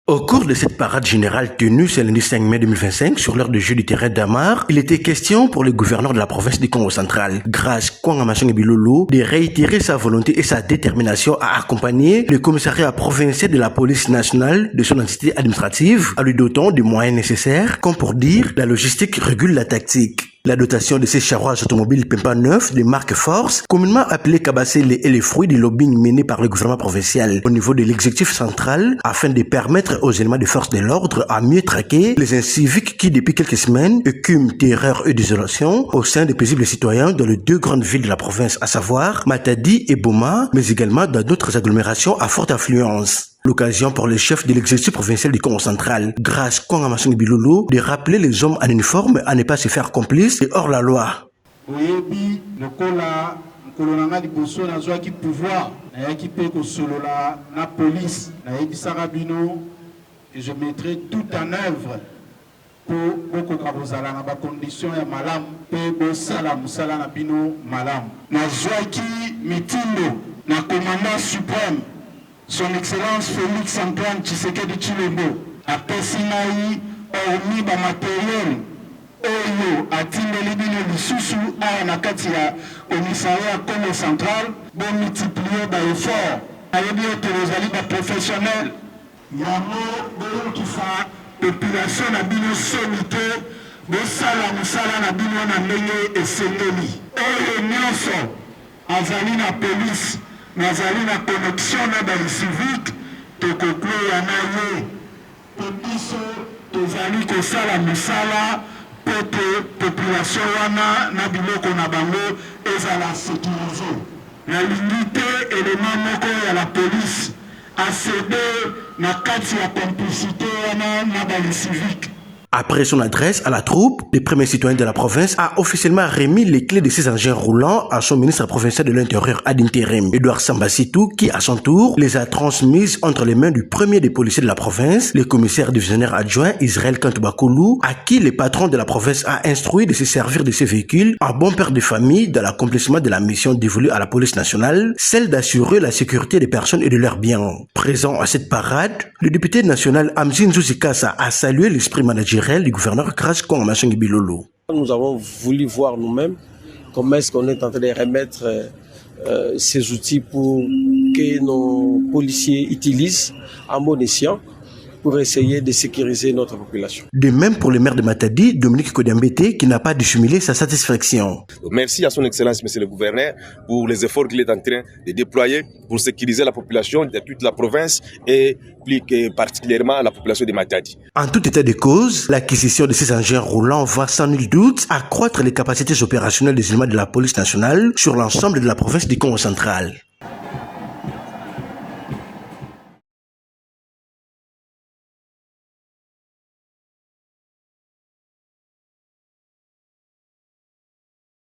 Au cours de cette parade générale tenue ce lundi 5 mai 2025 sur l'heure de jeu du terrain d'Amar, il était question pour le gouverneur de la province du Congo central, Grace Kwanga Bilolo, de réitérer sa volonté et sa détermination à accompagner le commissariat provincial de la police nationale de son entité administrative à lui dotant des moyens nécessaires, comme pour dire la logistique régule la tactique. La dotation de ces charrois automobiles Pempa 9 de marque Force, communément appelés Kabassele et les fruits du lobbying mené par le gouvernement provincial au niveau de l'exécutif central afin de permettre aux éléments de force de l'ordre à mieux traquer les inciviques qui depuis quelques semaines écument terreur et désolation au sein des paisibles citoyens dans les deux grandes villes de la province, à savoir Matadi et Boma, mais également dans d'autres agglomérations à forte affluence. L'occasion pour le chef de l'exécutif provincial du Congo central, Grace Kwanga Bilolo, de rappeler les hommes en uniforme à ne pas se faire complices et hors la loi. Et je mettrai tout en œuvre pour que les conditions soient malam pour salam na bino malam. Na joaki mitindo na commandant suprême son excellence Félix Antoine Tshisekedi Tshilombo a pesinaï hormis ba matériel oyo atindeli bino lisusu a na kati ya commissariat Congo central pour multiplier ba effort ayebi ete bozali ba professionnel yango boyokisa population na bino somite bosala mosala na bino na ndenge esengeli oyo nyonso azali na police nazali na connexion na bali civique tokokweya na ye po biso tozali kosala mosala po te population wana na biloko na bango ezala sécurisé. Nalingi te elema moko ya la police a cédé na kati ya complicité na bali civique. Après son adresse à la troupe, le premier citoyen de la province a officiellement remis les clés de ses engins roulants à son ministre provincial de l'Intérieur ad intérim, Edouard Sambasitou, qui à son tour les a transmises entre les mains du premier des policiers de la province, le commissaire divisionnaire adjoint Israël Kantubakoulou, à qui le patron de la province a instruit de se servir de ces véhicules en bon père de famille dans l'accomplissement de la mission dévolue à la police nationale, celle d'assurer la sécurité des personnes et de leurs biens. Présent à cette parade, le député national Amzin Zouzikassa a salué l'esprit managérial du gouverneur Grace Kwanga Bilolo. Nous avons voulu voir nous-mêmes comment est-ce qu'on est en train de remettre ces outils pour que nos policiers utilisent à bon escient pour essayer de sécuriser notre population. De même pour le maire de Matadi, Dominique Kodiambete, qui n'a pas dissimulé sa satisfaction. Merci à son excellence, monsieur le gouverneur, pour les efforts qu'il est en train de déployer pour sécuriser la population de toute la province et plus particulièrement la population de Matadi. En tout état de cause, l'acquisition de ces engins roulants va sans nul doute accroître les capacités opérationnelles des éléments de la police nationale sur l'ensemble de la province du Congo central.